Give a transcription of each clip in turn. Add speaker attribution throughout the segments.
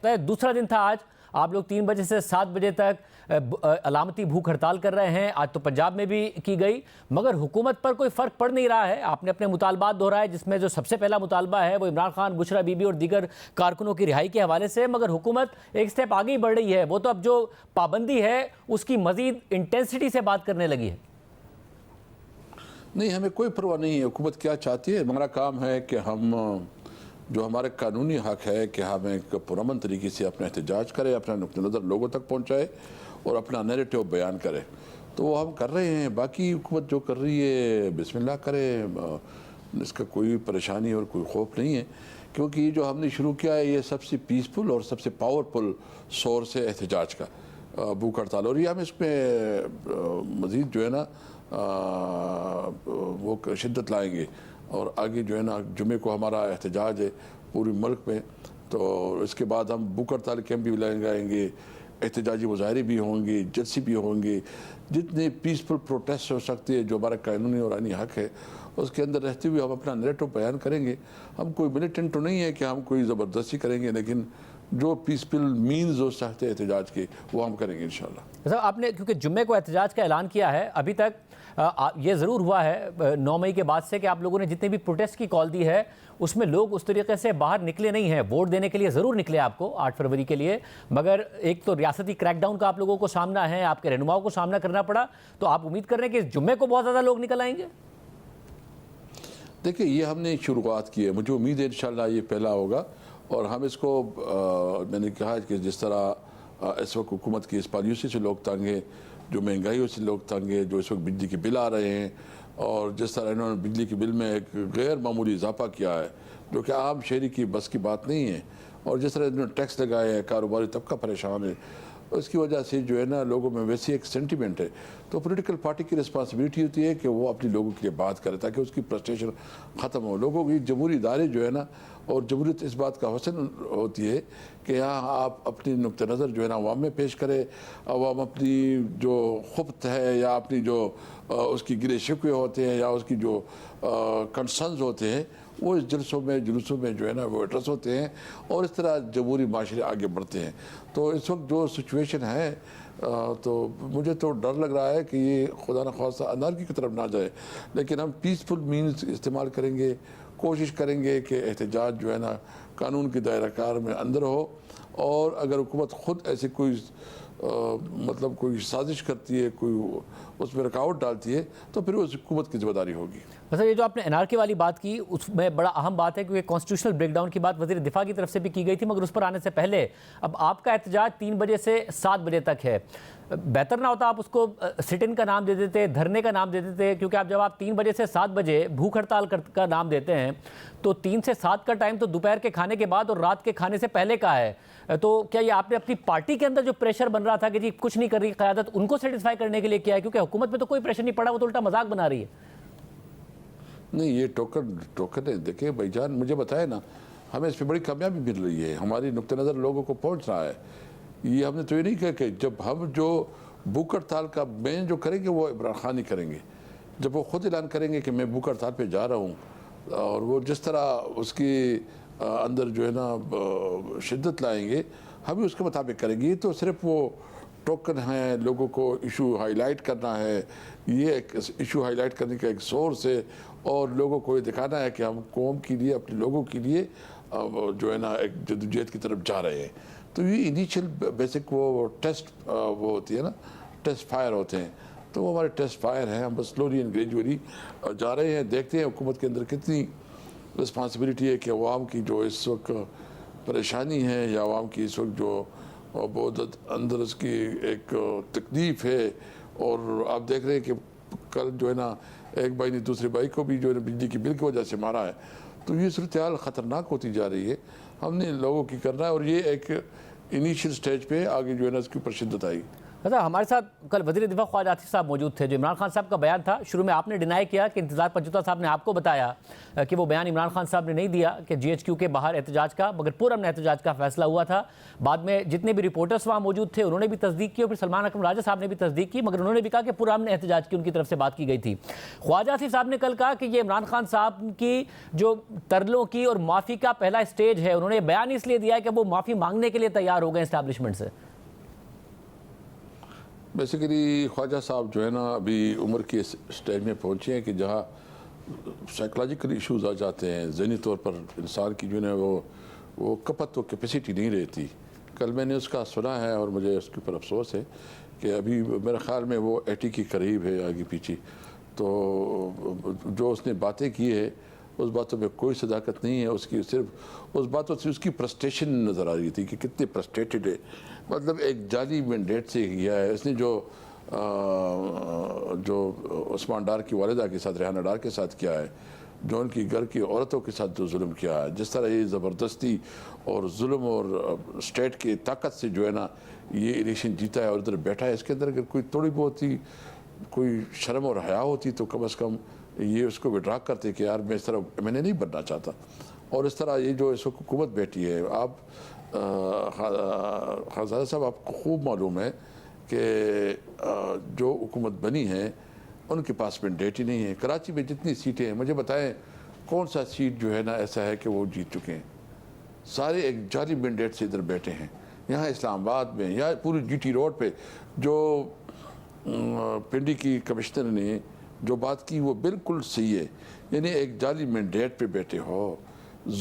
Speaker 1: لگتا ہے دوسرا دن تھا آج، آپ لوگ 3 بجے سے 7 بجے تک علامتی بھوک ہڑتال کر رہے ہیں. آج تو پنجاب میں بھی کی گئی، مگر حکومت پر کوئی فرق پڑ نہیں رہا ہے. آپ نے اپنے مطالبات دہرائے، جس میں جو سب سے پہلا مطالبہ ہے وہ عمران خان، بشرا بی بی اور دیگر کارکنوں کی رہائی کے حوالے سے، مگر حکومت ایک سٹیپ آگے ہی بڑھ رہی ہے. وہ تو اب جو پابندی ہے اس کی مزید انٹینسٹی سے بات کرنے لگی ہے.
Speaker 2: نہیں، ہمیں کوئی پرواہ نہیں ہے حکومت کیا چاہتی ہے. ہمارا کام ہے کہ ہم جو ہمارے قانونی حق ہے کہ ہم ایک پرامن طریقے سے اپنا احتجاج کرے، اپنا نقطہ نظر لوگوں تک پہنچائے اور اپنا نیریٹو بیان کرے، تو وہ ہم کر رہے ہیں. باقی حکومت جو کر رہی ہے بسم اللہ کرے، اس کا کوئی پریشانی اور کوئی خوف نہیں ہے، کیونکہ یہ جو ہم نے شروع کیا ہے یہ سب سے پیسفل اور سب سے پاورفل سورس ہے احتجاج کا، بھوک ہڑتال. اور یہ ہم اس میں مزید جو ہے نا وہ شدت لائیں گے. اور آگے جو ہے نا جمعے کو ہمارا احتجاج ہے پوری ملک میں، تو اس کے بعد ہم بھوک ہڑتال کیمپ بھی لگائیں گے، احتجاجی مظاہرے بھی ہوں گے، جلسے بھی ہوں گے. جتنے پیسفل پروٹیسٹ ہو سکتے ہیں جو ہمارا قانونی اور آئینی حق ہے اس کے اندر رہتے ہوئے ہم اپنا نیریٹو بیان کریں گے. ہم کوئی ملیٹنٹ تو نہیں ہے کہ ہم کوئی زبردستی کریں گے، لیکن جو پیسفل مینز ہو سکتے ہیں احتجاج کے وہ ہم کریں گے انشاءاللہ.
Speaker 1: صاحب آپ نے کیونکہ جمعے کو احتجاج کا اعلان کیا ہے، ابھی تک یہ ضرور ہوا ہے 9 مئی کے بعد سے کہ آپ لوگوں نے جتنے بھی پروٹیسٹ کی کال دی ہے اس میں لوگ اس طریقے سے باہر نکلے نہیں ہیں. ووٹ دینے کے لیے ضرور نکلے آپ کو 8 فروری کے لیے، مگر ایک تو ریاستی کریک ڈاؤن کا آپ لوگوں کو سامنا ہے، آپ کے رہنماؤں کو سامنا کرنا پڑا، تو آپ امید کر رہے ہیں کہ اس جمعے کو بہت زیادہ لوگ نکل آئیں گے؟
Speaker 2: دیکھیں یہ ہم نے شروعات کی ہے، مجھے امید ہے انشاءاللہ یہ پہلا ہوگا. اور ہم اس کو میں نے کہا کہ جس طرح اس وقت حکومت کی اس پالیسی سے لوگ تنگ ہیں، جو مہنگائیوں سے لوگ تنگ ہیں، جو اس وقت بجلی کے بل آ رہے ہیں، اور جس طرح انہوں نے بجلی کے بل میں ایک غیر معمولی اضافہ کیا ہے جو کہ عام شہری کی بس کی بات نہیں ہے، اور جس طرح انہوں نے ٹیکس لگائے ہیں، کاروباری طبقہ پریشان ہے، اس کی وجہ سے جو ہے نا لوگوں میں ویسی ایک سینٹیمنٹ ہے. تو پولیٹیکل پارٹی کی رسپانسبلٹی ہوتی ہے کہ وہ اپنی لوگوں کے لیے بات کرے تاکہ اس کی فرسٹریشن ختم ہو. لوگوں کی جمہوری ادارے جو ہے نا، اور جمہوریت اس بات کا حسن ہوتی ہے کہ یہاں آپ اپنی نقطہ نظر جو ہے نا عوام میں پیش کرے. عوام اپنی جو خبت ہے یا اپنی جو اس کی گرے شکوے ہوتے ہیں یا اس کی جو کنسرنز ہوتے ہیں وہ اس جلسوں میں جو ہے نا وہ ایڈریس ہوتے ہیں، اور اس طرح جمہوری معاشرے آگے بڑھتے ہیں. تو اس وقت جو سچویشن ہے تو مجھے تو ڈر لگ رہا ہے کہ یہ خدا نخواستہ انارکی کی طرف نہ جائے، لیکن ہم پیسفل مینز استعمال کریں گے، کوشش کریں گے کہ احتجاج جو ہے نا قانون کی دائرہ کار میں اندر ہو. اور اگر حکومت خود ایسی کوئی مطلب کوئی سازش کرتی ہے، کوئی اس میں رکاوٹ ڈالتی ہے، تو پھر اس حکومت کی ذمہ داری ہوگی.
Speaker 1: مثلا یہ جو آپ نے NRK والی بات کی اس میں بڑا اہم بات ہے کیونکہ کانسٹیٹیوشنل بریک ڈاؤن کی بات وزیر دفاع کی طرف سے بھی کی گئی تھی، مگر اس پر آنے سے پہلے اب آپ کا احتجاج 3 بجے سے 7 بجے تک ہے. بہتر نہ ہوتا آپ اس کو سٹ ان کا نام دے دیتے، دھرنے کا نام دے دیتے، کیونکہ آپ جب آپ 3 بجے سے 7 بجے بھوک ہڑتال کا نام دیتے ہیں تو 3 سے 7 کا ٹائم تو دوپہر کے کھانے کے بعد اور رات کے کھانے سے پہلے کا ہے. تو کیا یہ آپ نے اپنی پارٹی کے اندر جو پریشر بن رہا تھا کہ جی کچھ نہیں کر رہی قیادت، ان کو سیٹسفائی کرنے کے لیے کیا ہے؟ کیونکہ حکومت میں تو کوئی پریشر نہیں پڑا، وہ تو الٹا مذاق بنا رہی ہے.
Speaker 2: نہیں، یہ ٹوکن ہے. دیکھیں بھائی جان، مجھے بتائے نا، ہمیں اس پہ بڑی کامیابی مل رہی ہے، ہماری نقطہ نظر لوگوں کو پہنچ رہا ہے. یہ ہم نے تو یہ نہیں کہا کہ جب ہم جو بھوک ہڑتال کا مین جو کریں گے وہ عمران خان ہی کریں گے. جب وہ خود اعلان کریں گے کہ میں بھوک ہڑتال پہ جا رہا ہوں، اور وہ جس طرح اس کی اندر جو ہے نا شدت لائیں گے، ہم بھی اس کے مطابق کریں گے. تو صرف وہ ٹوکن ہے، لوگوں کو ایشو ہائی لائٹ کرنا ہے، یہ ایک ایشو ہائی لائٹ کرنے کا ایک سورس ہے، اور لوگوں کو یہ دکھانا ہے کہ ہم قوم کے لیے، اپنے لوگوں کے لیے جو ہے نا ایک جدوجہد کی طرف جا رہے ہیں. تو یہ انیشیل بیسک وہ ٹیسٹ وہ ہوتی ہے نا، ٹیسٹ فائر ہوتے ہیں، تو وہ ہمارے ٹیسٹ فائر ہیں. ہم بس سلولی اینڈ گریجولی جا رہے ہیں، دیکھتے ہیں حکومت کے اندر کتنی رسپانسبلٹی ہے کہ عوام کی جو اس وقت پریشانی ہے یا عوام کی اس وقت جو بہت اندر اس کی ایک تکلیف ہے. اور آپ دیکھ رہے ہیں کہ کل جو ہے نا ایک بھائی نے دوسرے بھائی کو بھی جو ہے نا بجلی کی بل کی وجہ سے مارا ہے. تو یہ صورتحال خطرناک ہوتی جا رہی ہے. ہم نے لوگوں کی کرنا ہے، اور یہ ایک انیشیل سٹیج پہ آگے جو ہے نا اس کی اوپر شدت آئی.
Speaker 1: اچھا، ہمارے ساتھ کل وزیر دفاع خواجہ آصف صاحب موجود تھے. جو عمران خان صاحب کا بیان تھا، شروع میں آپ نے ڈینائی کیا کہ انتظار پنجوتا صاحب نے آپ کو بتایا کہ وہ بیان عمران خان صاحب نے نہیں دیا کہ جی ایچ کیو کے باہر احتجاج کا، مگر پورامن احتجاج کا فیصلہ ہوا تھا. بعد میں جتنے بھی رپورٹرز وہاں موجود تھے انہوں نے بھی تصدیق کی، اور پھر سلمان اکرم راجہ صاحب نے بھی تصدیق کی، مگر انہوں نے بھی کہا کہ پورامن احتجاج کی ان کی طرف سے بات کی گئی تھی. خواجہ آصف صاحب نے کل کہا کہ یہ عمران خان صاحب کی جو ترلوں کی اور معافی کا پہلا اسٹیج ہے، انہوں نے بیان اس لیے دیا ہے کہ وہ معافی مانگنے کے لیے تیار ہو گئے اسٹیبلشمنٹ سے.
Speaker 2: بیسیکلی خواجہ صاحب جو ہے نا ابھی عمر کے اسٹیج میں پہنچے ہیں کہ جہاں سائیکلوجیکل ایشوز آ جاتے ہیں، ذہنی طور پر انسان کی جو ہے وہ کپت و کیپیسٹی نہیں رہتی. کل میں نے اس کا سنا ہے اور مجھے اس کے اوپر افسوس ہے کہ ابھی میرے خیال میں وہ 80 کے قریب ہے آگے پیچھے. تو جو اس نے باتیں کی ہے اس باتوں میں کوئی صداقت نہیں ہے. اس کی صرف اس باتوں سے اس کی فرسٹریشن نظر آ رہی تھی کہ کتنے فرسٹریٹڈ ہے. مطلب ایک جعلی مینڈیٹ سے کیا ہے اس نے. جو عثمان ڈار کی والدہ کے ساتھ، ریحانہ ڈار کے ساتھ کیا ہے، جو ان کی گھر کی عورتوں کے ساتھ جو ظلم کیا ہے، جس طرح یہ زبردستی اور ظلم اور اسٹیٹ کی طاقت سے جو ہے نا یہ الیکشن جیتا ہے اور ادھر بیٹھا ہے، اس کے اندر اگر کوئی تھوڑی بہت ہی کوئی شرم اور حیا ہوتی تو کم از کم یہ اس کو وڈرا کرتے کہ یار میں اس طرح میں نے نہیں بننا چاہتا. اور اس طرح یہ جو اس وقت حکومت بیٹھی ہے، آپ خانزادہ صاحب آپ کو خوب معلوم ہے کہ جو حکومت بنی ہے ان کے پاس مینڈیٹ ہی نہیں ہے. کراچی میں جتنی سیٹیں ہیں مجھے بتائیں کون سا سیٹ جو ہے نا ایسا ہے کہ وہ جیت چکے ہیں. سارے ایک جعلی مینڈیٹ سے ادھر بیٹھے ہیں. یہاں اسلام آباد میں یا پوری جی ٹی روڈ پہ جو پنڈی کی کمشنر نے جو بات کی وہ بالکل صحیح ہے. یعنی ایک جعلی مینڈیٹ پہ بیٹھے ہو،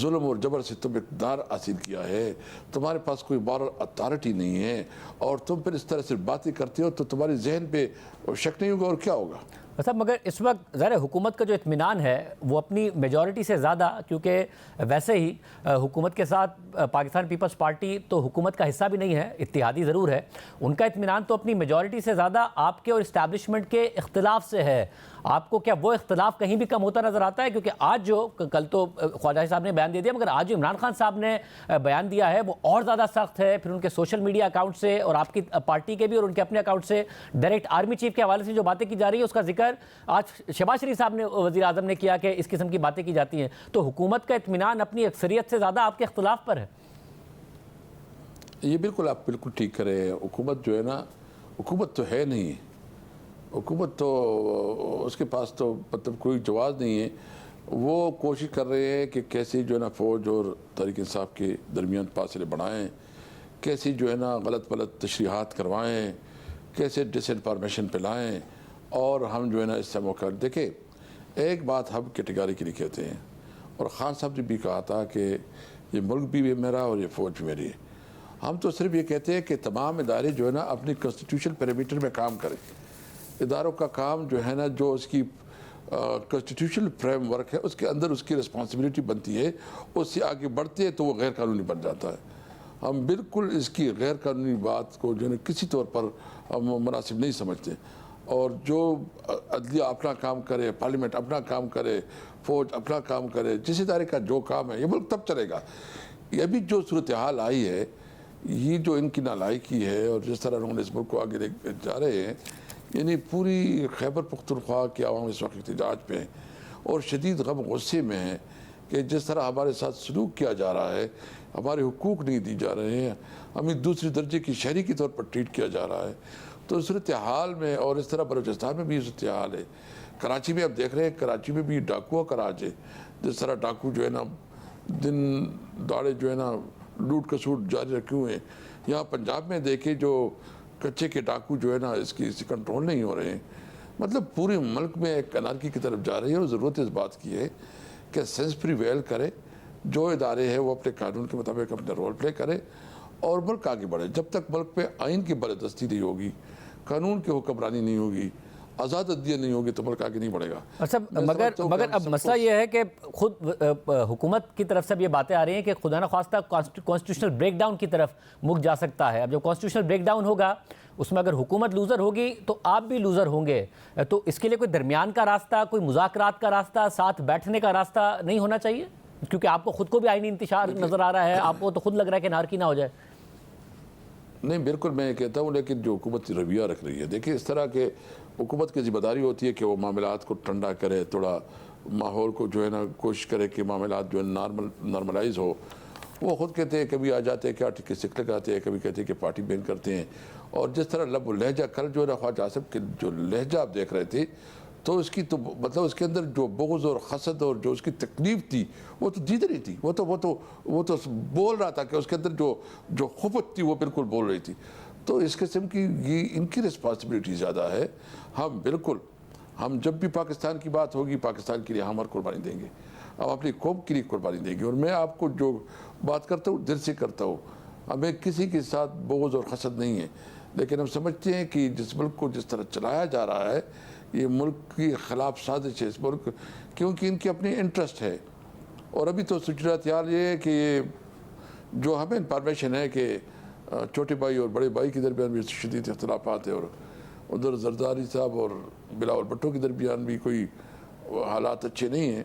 Speaker 2: ظلم اور جبر سے تم اقتدار حاصل کیا ہے، تمہارے پاس کوئی مورل اتھارٹی نہیں ہے، اور تم پھر اس طرح سے باتیں کرتے ہو تو تمہارے ذہن پہ شک نہیں ہوگا اور کیا ہوگا.
Speaker 1: صاحب مگر اس وقت ظاہر حکومت کا جو اطمینان ہے وہ اپنی میجورٹی سے زیادہ، کیونکہ ویسے ہی حکومت کے ساتھ پاکستان پیپلز پارٹی تو حکومت کا حصہ بھی نہیں ہے، اتحادی ضرور ہے، ان کا اطمینان تو اپنی میجورٹی سے زیادہ آپ کے اور اسٹیبلشمنٹ کے اختلاف سے ہے. آپ کو کیا وہ اختلاف کہیں بھی کم ہوتا نظر آتا ہے؟ کیونکہ آج جو کل تو خواجہ صاحب نے بیان دے دیا، مگر آج جو عمران خان صاحب نے بیان دیا ہے وہ اور زیادہ سخت ہے. پھر ان کے سوشل میڈیا اکاؤنٹ سے اور آپ کی پارٹی کے بھی اور ان کے اپنے اکاؤنٹ سے ڈائریکٹ آرمی چیف کے حوالے سے جو باتیں کی جا رہی ہے اس کا ذکر آج شہباز شریف صاحب نے وزیر اعظم نے کیا کہ اس قسم کی باتیں کی جاتی ہیں. تو حکومت کا اطمینان اپنی اکثریت سے زیادہ آپ کے اختلاف پر ہے.
Speaker 2: یہ بالکل آپ بالکل ٹھیک کرے. حکومت جو ہے نا حکومت تو ہے نہیں، حکومت تو اس کے پاس تو مطلب کوئی جواز نہیں ہے. وہ کوشش کر رہے ہیں کہ کیسے جو ہے نا فوج اور تحریک انصاف کے درمیان فاصلے بڑھائیں، کیسے جو ہے نا غلط تشریحات کروائیں، کیسے ڈس انفارمیشن پھیلائیں، اور ہم جو ہے نا اس سے موقع دیکھیں. ایک بات ہم کیٹیگریکلی کہتے ہیں، اور خان صاحب نے بھی کہا تھا کہ یہ ملک بھی میرا اور یہ فوج بھی میری ہے. ہم تو صرف یہ کہتے ہیں کہ تمام ادارے جو ہے نا اپنی کانسٹیٹیوشن پیرامیٹر میں کام کریں. اداروں کا کام جو ہے نا جو اس کی کانسٹیٹیوشنل فریم ورک ہے اس کے اندر اس کی رسپانسبلٹی بنتی ہے، اس سے آگے بڑھتے ہیں تو وہ غیر قانونی بن جاتا ہے. ہم بالکل اس کی غیر قانونی بات کو جو ہے کسی طور پر ہم مناسب نہیں سمجھتے. اور جو عدلیہ اپنا کام کرے، پارلیمنٹ اپنا کام کرے، فوج اپنا کام کرے، جس ادارے کا جو کام ہے یہ ملک تب چلے گا. یہ بھی جو صورتحال آئی ہے، یہ جو ان کی نالائکی ہے اور جس طرح انہوں نے اس ملک کو آگے لے جا رہے ہیں، یعنی پوری خیبر پختونخوا کے عوام اس وقت احتجاج پہ ہیں اور شدید غم غصے میں ہیں کہ جس طرح ہمارے ساتھ سلوک کیا جا رہا ہے، ہمارے حقوق نہیں دی جا رہے ہیں، ہمیں دوسری درجے کی شہری کے طور پر ٹریٹ کیا جا رہا ہے. تو صورتحال میں، اور اس طرح بلوچستان میں بھی صورتحال ہے. کراچی میں اب دیکھ رہے ہیں، کراچی میں بھی ڈاکوؤں کا راج ہے. جس طرح ڈاکو جو ہے نا دن داڑے جو ہے نا لوٹ کسوٹ جاری رکھے ہوئے ہیں. یہاں پنجاب میں دیکھیں جو کچے کے ڈاکو جو ہے نا اس کی کنٹرول نہیں ہو رہے ہیں. مطلب پورے ملک میں ایک انارکی کی طرف جا رہی ہے، اور ضرورت اس بات کی ہے کہ سینس پریویل کرے، جو ادارے ہیں وہ اپنے قانون کے مطابق اپنا رول پلے کرے اور ملک آگے بڑھے. جب تک ملک پہ آئین کی بالادستی نہیں ہوگی، قانون کی حکمرانی نہیں ہوگی، آزاد عدلیہ نہیں ہوگی تو ملک آگے نہیں بڑھے گا.
Speaker 1: اچھا مگر اب مسئلہ یہ ہے کہ خود حکومت کی طرف سے اب یہ باتیں آ رہی ہیں کہ خدا نخواستہ کانسٹیٹیوشنل بریک ڈاؤن کی طرف ملک جا سکتا ہے. اب جب کانسٹیٹیوشنل بریک ڈاؤن ہوگا اس میں اگر حکومت لوزر ہوگی تو آپ بھی لوزر ہوں گے. تو اس کے لیے کوئی درمیان کا راستہ، کوئی مذاکرات کا راستہ، ساتھ بیٹھنے کا راستہ نہیں ہونا چاہیے؟ کیونکہ آپ کو خود کو بھی آئینی انتشار نظر آ رہا ہے، آپ کو تو خود لگ رہا ہے کہ نارکی نہ ہو جائے.
Speaker 2: نہیں بالکل میں یہ کہتا ہوں، لیکن جو حکومت رویہ رکھ رہی ہے، دیکھیں اس طرح کے حکومت کی ذمہ داری ہوتی ہے کہ وہ معاملات کو ٹھنڈا کرے، تھوڑا ماحول کو جو ہے نا کوشش کرے کہ معاملات جو ہے نارملائز ہو. وہ خود کہتے ہیں کبھی آ جاتے ہیں کہ آرٹیکل 6 لگاتے ہیں، کبھی کہتے ہیں کہ پارٹی بین کرتے ہیں. اور جس طرح لب و لہجہ کل جو ہے نا خواجہ آصف کے جو لہجہ آپ دیکھ رہے تھے، تو اس کی تو مطلب اس کے اندر جو بغض اور حسد اور جو اس کی تکلیف تھی وہ تو دیدھ نہیں تھی. وہ تو بول رہا تھا کہ اس کے اندر جو خفت تھی وہ بالکل بول رہی تھی. تو اس قسم کی یہ ان کی رسپانسبلٹی زیادہ ہے. ہم جب بھی پاکستان کی بات ہوگی، پاکستان کے لیے ہم ہر قربانی دیں گے، ہم اپنی قوم کے لیے قربانی دیں گے. اور میں آپ کو جو بات کرتا ہوں دل سے کرتا ہوں. ہمیں کسی کے ساتھ بغض اور حسد نہیں ہے، لیکن ہم سمجھتے ہیں کہ جس ملک کو جس طرح چلایا جا رہا ہے، یہ ملک کی خلاف سازش ہے اس ملک، کیونکہ ان کی اپنی انٹرسٹ ہے. اور ابھی تو صورتحال یہ ہے کہ جو ہمیں انفارمیشن ہے کہ چھوٹے بھائی اور بڑے بھائی کے درمیان بھی شدید اختلافات ہیں، اور ادھر زرداری صاحب اور بلاول بھٹو کے درمیان بھی کوئی حالات اچھے نہیں ہیں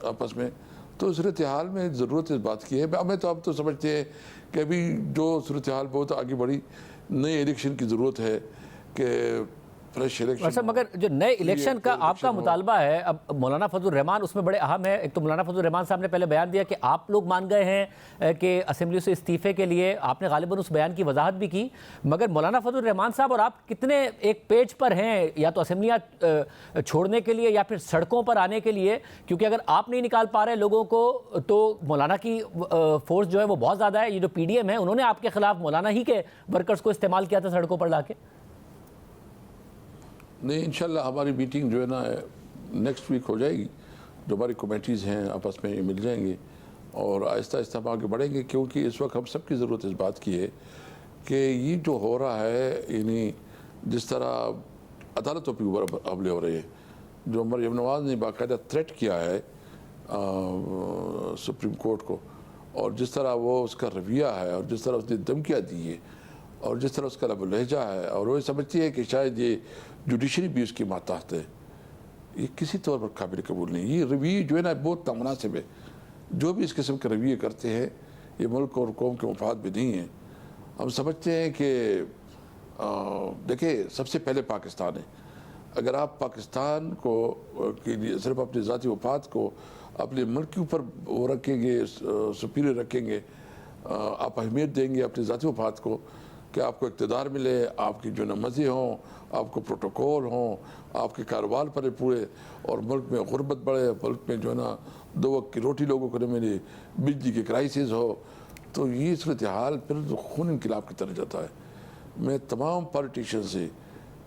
Speaker 2: آپس میں. تو صورتحال میں ضرورت اس بات کی ہے. ہمیں تو اب تو سمجھتے ہیں کہ ابھی جو صورتحال بہت آگے بڑھی، نئے الیکشن کی ضرورت ہے کہ فریش الیکشن.
Speaker 1: مگر جو نئے الیکشن کا آپ کا مطالبہ ہے، اب مولانا فضل الرحمان اس میں بڑے اہم ہے. ایک تو مولانا فضل الرحمان صاحب نے پہلے بیان دیا کہ آپ لوگ مان گئے ہیں کہ اسمبلی سے استعفے کے لیے، آپ نے غالباً اس بیان کی وضاحت بھی کی. مگر مولانا فضل الرحمان صاحب اور آپ کتنے ایک پیج پر ہیں، یا تو اسمبلیاں چھوڑنے کے لیے یا پھر سڑکوں پر آنے کے لیے؟ کیونکہ اگر آپ نہیں نکال پا رہے لوگوں کو تو مولانا کی فورس جو ہے وہ بہت زیادہ ہے. یہ جو پی ڈی ایم ہے انہوں نے آپ کے خلاف مولانا ہی کے ورکرز کو استعمال کیا تھا سڑکوں پر لا کے.
Speaker 2: نہیں، انشاءاللہ ہماری میٹنگ جو ہے نا نیکسٹ ویک ہو جائے گی. جو ہماری کمیٹیز ہیں آپس میں مل جائیں گے اور آہستہ آہستہ ہم آگے بڑھیں گے. کیونکہ اس وقت ہم سب کی ضرورت اس بات کی ہے کہ یہ جو ہو رہا ہے، یعنی جس طرح عدالتوں پہ اوپر حملے ہو رہے ہیں، جو مریم نواز نے باقاعدہ تھریٹ کیا ہے سپریم کورٹ کو، اور جس طرح وہ اس کا رویہ ہے، اور جس طرح اس نے دھمکیاں دی ہے، اور جس طرح اس کا لب و لہجہ ہے، اور وہ سمجھتی ہے کہ شاید یہ جوڈیشری بھی اس کی ماتحت ہے، یہ کسی طور پر قابل قبول نہیں. یہ رویہ جو ہے نا بہت نامناسب ہے. جو بھی اس قسم کے رویے کرتے ہیں یہ ملک اور قوم کے مفاد بھی نہیں ہیں. ہم سمجھتے ہیں کہ دیکھیں سب سے پہلے پاکستان ہے. اگر آپ پاکستان کو کے لیے صرف اپنے ذاتی مفاد کو اپنے ملک کے اوپر وہ رکھیں گے، سپیریئر رکھیں گے، آپ اہمیت دیں گے اپنے ذاتی مفاد کو کہ آپ کو اقتدار ملے، آپ کی جو نمازیں ہوں، آپ کو پروٹوکول ہوں، آپ کے کاروبار پر پورے، اور ملک میں غربت بڑھے، ملک میں جو ہے نا 2 وقت کی روٹی لوگوں کو نہ ملے، بجلی کے کرائسس ہو، تو یہ صورتحال پھر خون انقلاب کی طرح جاتا ہے. میں تمام پالیٹیشین سے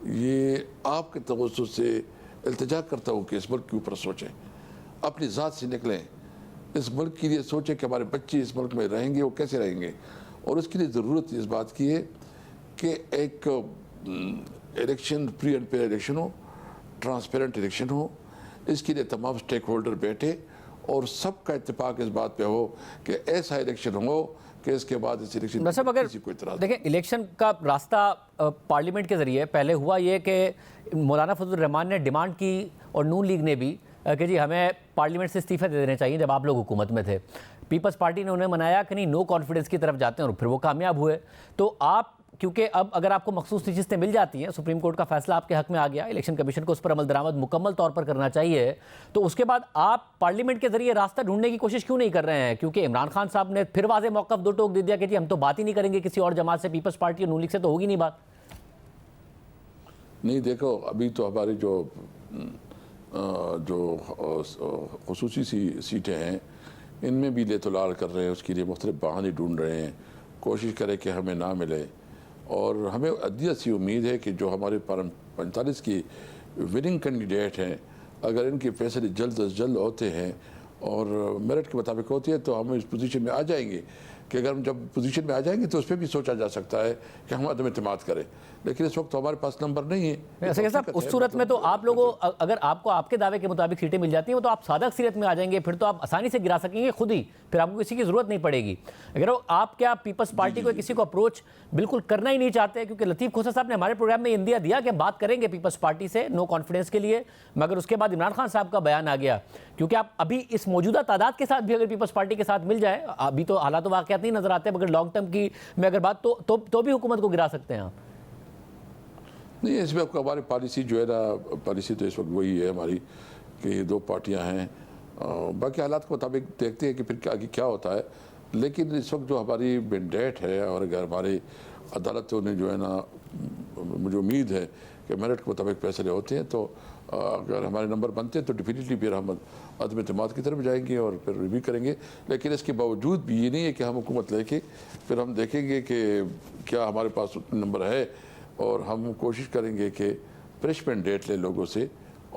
Speaker 2: یہ آپ کے توسط سے التجا کرتا ہوں کہ اس ملک کے اوپر سوچیں، اپنی ذات سے نکلیں، اس ملک کے لیے سوچیں کہ ہمارے بچے اس ملک میں رہیں گے، وہ کیسے رہیں گے. اور اس کے لیے ضرورت اس بات کی ہے کہ ایک election free and fair election ہو، ٹرانسپیرنٹ الیکشن ہو. اس کے لیے تمام سٹیک ہولڈر بیٹھے اور سب کا اتفاق اس بات پہ ہو کہ ایسا الیکشن ہو کہ اس کے بعد اس الیکشن کسی کو اعتراض.
Speaker 1: دیکھیں الیکشن کا راستہ پارلیمنٹ کے ذریعے پہلے ہوا یہ کہ مولانا فضل الرحمان نے ڈیمانڈ کی، اور نون لیگ نے بھی، کہ جی ہمیں پارلیمنٹ سے استعفے دے دینے چاہیے جب آپ لوگ حکومت میں تھے. پیپلز پارٹی نے انہیں منایا کہ نہیں، نو کانفیڈنس کی طرف جاتے ہیں، اور پھر وہ کامیاب ہوئے. تو آپ کیونکہ اب اگر آپ کو مخصوص نشستیں مل جاتی ہیں، سپریم کورٹ کا فیصلہ آپ کے حق میں آ گیا، الیکشن کمیشن کو اس پر عمل درآمد مکمل طور پر کرنا چاہیے، تو اس کے بعد آپ پارلیمنٹ کے ذریعے راستہ ڈھونڈنے کی کوشش کیوں نہیں کر رہے ہیں؟ کیونکہ عمران خان صاحب نے پھر واضح موقف دو ٹوک دے دیا کہ جی ہم تو بات ہی نہیں کریں گے کسی اور جماعت سے، پیپلز پارٹی اور نون لیگ سے تو ہوگی نہیں بات.
Speaker 2: نہیں دیکھو، ابھی تو ہماری جو خصوصی سیٹیں ہیں ان میں بھی لے تو لال کر رہے ہیں، اس کے لیے مختلف بہانے ڈھونڈ رہے ہیں، کوشش کریں کہ ہمیں نہ ملے. اور ہمیں عدیت سی امید ہے کہ جو ہمارے 45 کی وننگ کینڈیڈیٹ ہیں، اگر ان کے فیصلے جلد از جلد ہوتے ہیں اور میرٹ کے مطابق ہوتی ہے تو ہم اس پوزیشن میں آ جائیں گے کہ اگر ہم جب پوزیشن میں آ جائیں گے تو اس پہ بھی سوچا جا سکتا ہے کہ ہم عدم اعتماد کریں. لیکن اس وقت تو ہمارے پاس نمبر نہیں ہے.
Speaker 1: صاحب اس صورت میں تو آپ لوگوں اگر آپ کو آپ کے دعوے کے مطابق سیٹیں مل جاتی ہیں، وہ تو آپ سادہ اکثریت میں آ جائیں گے، پھر تو آپ آسانی سے گرا سکیں گے خود ہی، پھر آپ کو کسی کی ضرورت نہیں پڑے گی. اگر آپ کیا پیپلز پارٹی کو کسی کو اپروچ بالکل کرنا ہی نہیں چاہتے؟ کیونکہ لطیف کھوسہ صاحب نے ہمارے پروگرام میں اندیا دیا کہ بات کریں گے پیپلز پارٹی سے نو کانفیڈنس کے لیے، مگر اس کے بعد عمران خان صاحب کا بیان آ گیا. کیونکہ آپ ابھی اس موجودہ تعداد کے ساتھ بھی اگر پیپلز پارٹی کے ساتھ مل جائے، ابھی تو حالات و واقعات واقعات نہیں نظر آتے, مگر لانگ ٹرم کی میں اگر بات تو بھی حکومت کو گرا سکتے ہیں آپ؟
Speaker 2: نہیں, اس میں ہماری پالیسی جو ہے نا, پالیسی تو اس وقت وہی ہے ہماری کہ یہ دو پارٹیاں ہیں, باقی حالات کے مطابق دیکھتے ہیں کہ پھر آگے کیا ہوتا ہے. لیکن اس وقت جو ہماری مینڈیٹ ہے, اور اگر ہماری عدالتوں نے جو ہے نا, مجھے امید ہے کہ میرٹ کے مطابق فیصلے ہوتے ہیں, تو اگر ہمارے نمبر بنتے ہیں تو ڈیفینیٹلی پھر ہم عدم اعتماد کی طرف جائیں گے اور پھر ریویو کریں گے. لیکن اس کے باوجود بھی یہ نہیں ہے کہ ہم حکومت لے کے پھر ہم دیکھیں گے کہ کیا ہمارے پاس نمبر ہے, اور ہم کوشش کریں گے کہ فریش مینڈیٹ لیں لوگوں سے,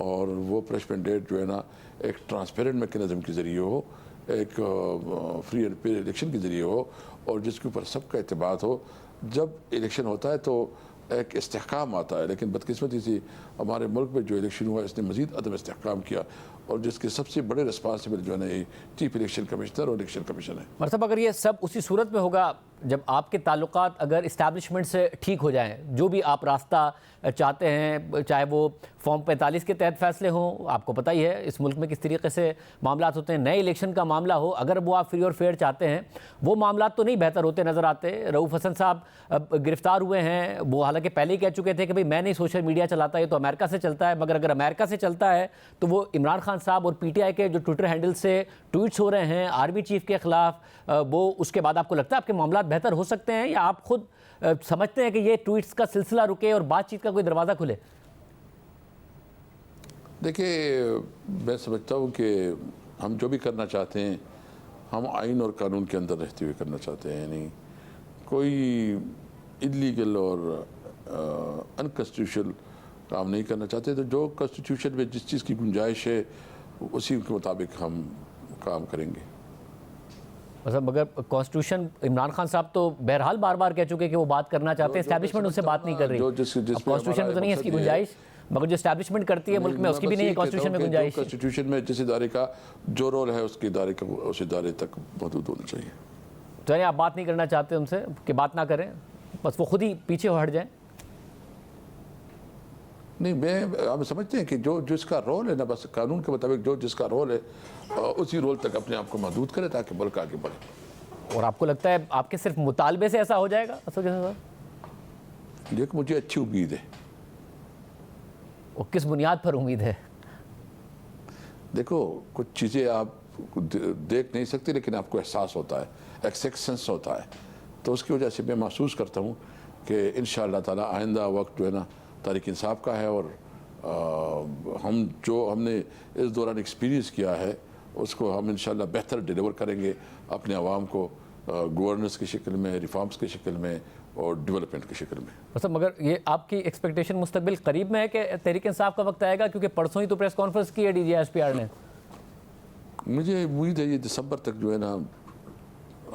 Speaker 2: اور وہ فریش مینڈیٹ جو ہے نا ایک ٹرانسپیرنٹ میکنزم کے ذریعے ہو, ایک فری اینڈ فیئر الیکشن کے ذریعے ہو, اور جس کے اوپر سب کا اعتماد ہو. جب الیکشن ہوتا ہے تو ایک استحکام آتا ہے, لیکن بدقسمتی سے ہمارے ملک میں جو الیکشن ہوا اس نے مزید عدم استحکام کیا, اور جس کے سب سے بڑے رسپانسبل جو ہے نا یہ چیف الیکشن کمشنر اور الیکشن کمیشن ہے.
Speaker 1: مطلب اگر یہ سب اسی صورت میں ہوگا جب آپ کے تعلقات اگر اسٹیبلشمنٹ سے ٹھیک ہو جائیں, جو بھی آپ راستہ چاہتے ہیں, چاہے وہ فارم 45 کے تحت فیصلے ہوں, آپ کو پتہ ہی ہے اس ملک میں کس طریقے سے معاملات ہوتے ہیں, نئے الیکشن کا معاملہ ہو, اگر وہ آپ فری اور فیئر چاہتے ہیں, وہ معاملات تو نہیں بہتر ہوتے نظر آتے. رؤوف حسن صاحب گرفتار ہوئے ہیں, وہ حالانکہ پہلے ہی کہہ چکے تھے کہ بھئی میں نہیں سوشل میڈیا چلاتا, یہ تو امریکہ سے چلتا ہے, مگر اگر امریکہ سے چلتا ہے تو وہ عمران خان صاحب اور پی ٹی آئی کے جو ٹویٹر ہینڈل سے ٹویٹس ہو رہے ہیں آرمی چیف کے خلاف, وہ اس کے بعد آپ کو لگتا ہے آپ کے معاملات بہتر ہو سکتے ہیں, یا آپ خود سمجھتے ہیں کہ یہ ٹویٹس کا سلسلہ رکے اور بات چیت کا کوئی دروازہ کھلے؟
Speaker 2: دیکھیں, میں سمجھتا ہوں کہ ہم جو بھی کرنا چاہتے ہیں ہم آئین اور قانون کے اندر رہتے ہوئے کرنا چاہتے ہیں, یعنی کوئی انلیگل اور انکانسٹیٹیوشنل کام نہیں کرنا چاہتے. تو جو کانسٹیٹیوشن میں جس چیز کی گنجائش ہے اسی کے مطابق ہم کام کریں گے.
Speaker 1: مطلب مگر کانسٹیٹیوشن, عمران خان صاحب تو بہرحال بار بار کہہ چکے کہ وہ بات کرنا چاہتے ہیں, اسٹیبلشمنٹ ان سے بات نہیں کر رہی. کانسٹیٹیوشن میں تو نہیں ہے اس کی گنجائش, مگر جو اسٹیبلشمنٹ کرتی ہے ملک میں اس کی بھی نہیں ہے کانسٹیٹیوشن میں گنجائش.
Speaker 2: کانسٹیٹیوشن میں جس ادارے کا جو رول ہے اس کے ادارے کا اس ادارے تک محدود ہونا چاہیے.
Speaker 1: تو یعنی آپ بات نہیں کرنا چاہتے ان سے کہ بات نہ کریں, بس وہ خود ہی پیچھے ہٹ جائیں؟
Speaker 2: نہیں, ہم سمجھتے ہیں کہ جو جس کا رول ہے نا, بس قانون کے مطابق جو جس کا رول ہے اسی رول تک اپنے آپ کو محدود کرے تاکہ ملک آگے بڑھے.
Speaker 1: اور آپ کو لگتا ہے آپ کے صرف مطالبے سے ایسا ہو جائے گا اصل کے ساتھ؟
Speaker 2: دیکھ, مجھے اچھی امید ہے.
Speaker 1: اور کس بنیاد پر امید ہے؟
Speaker 2: دیکھو, کچھ چیزیں آپ دیکھ نہیں سکتے لیکن آپ کو احساس ہوتا ہے, ایک سکس سینس ہوتا ہے, تو اس کی وجہ سے میں محسوس کرتا ہوں کہ انشاءاللہ تعالی آئندہ وقت جو ہے نا تحریک انصاف کا ہے, اور ہم نے اس دوران ایکسپیرینس کیا ہے اس کو ہم انشاءاللہ بہتر ڈیلیور کریں گے اپنے عوام کو, گورننس کی شکل میں, ریفارمز کی شکل میں اور ڈیولپمنٹ کی شکل میں.
Speaker 1: مطلب مگر یہ آپ کی ایکسپیکٹیشن مستقبل قریب میں ہے کہ تحریک انصاف کا وقت آئے گا, کیونکہ پرسوں ہی تو پریس کانفرنس کی ہے D G S P R نے.
Speaker 2: مجھے امید ہے یہ دسمبر تک جو ہے نا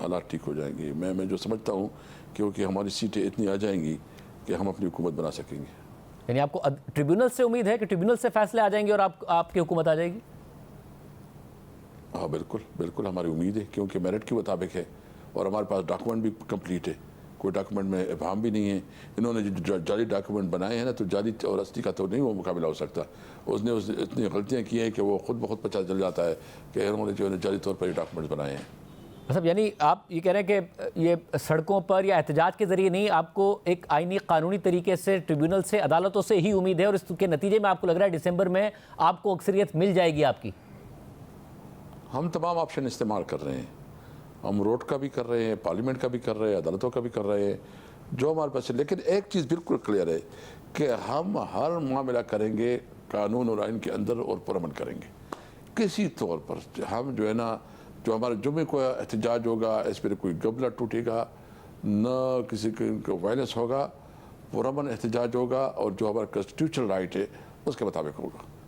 Speaker 2: حالات ٹھیک ہو جائیں گے. میں جو سمجھتا ہوں کیونکہ ہماری سیٹیں اتنی آ جائیں گی کہ ہم اپنی حکومت بنا سکیں گے.
Speaker 1: یعنی آپ کو ٹریبیونل سے امید ہے کہ ٹریبیونل سے فیصلے آ جائیں گے اور آپ کی حکومت آ جائے گی؟
Speaker 2: ہاں بالکل بالکل ہماری امید ہے, کیونکہ میرٹ کے مطابق ہے اور ہمارے پاس ڈاکومنٹ بھی کمپلیٹ ہے, کوئی ڈاکومنٹ میں ابہام بھی نہیں ہے. انہوں نے جو جعلی ڈاکومنٹ بنائے ہیں نا, تو جعلی اور اصلی کا تو نہیں وہ مقابلہ ہو سکتا. اس نے اتنی غلطیاں کی ہیں کہ وہ خود بخود پتہ چل جاتا ہے کہ انہوں نے جو جعلی طور پر یہ ڈاکومنٹس بنائے ہیں.
Speaker 1: مطلب یعنی آپ یہ کہہ رہے ہیں کہ یہ سڑکوں پر یا احتجاج کے ذریعے نہیں, آپ کو ایک آئینی قانونی طریقے سے ٹریبیونل سے, عدالتوں سے ہی امید ہے, اور اس کے نتیجے میں آپ کو لگ رہا ہے دسمبر میں آپ کو اکثریت مل جائے گی آپ کی؟
Speaker 2: ہم تمام آپشن استعمال کر رہے ہیں, ہم روڈ کا بھی کر رہے ہیں, پارلیمنٹ کا بھی کر رہے ہیں, عدالتوں کا بھی کر رہے ہیں, جو ہمارے پاس ہے. لیکن ایک چیز بالکل کلیئر ہے کہ ہم ہر معاملہ کریں گے قانون اور آئین کے اندر اور پرامن کریں گے. کسی طور پر ہم جو ہے نا, جو ہمارے جمعے کو احتجاج ہوگا اس پر کوئی گبلہ ٹوٹے گا, نہ کسی کو وائلنس ہوگا, پرامن احتجاج ہوگا, اور جو ہمارا کانسٹیٹیوشنل رائٹ ہے اس کے مطابق ہوگا.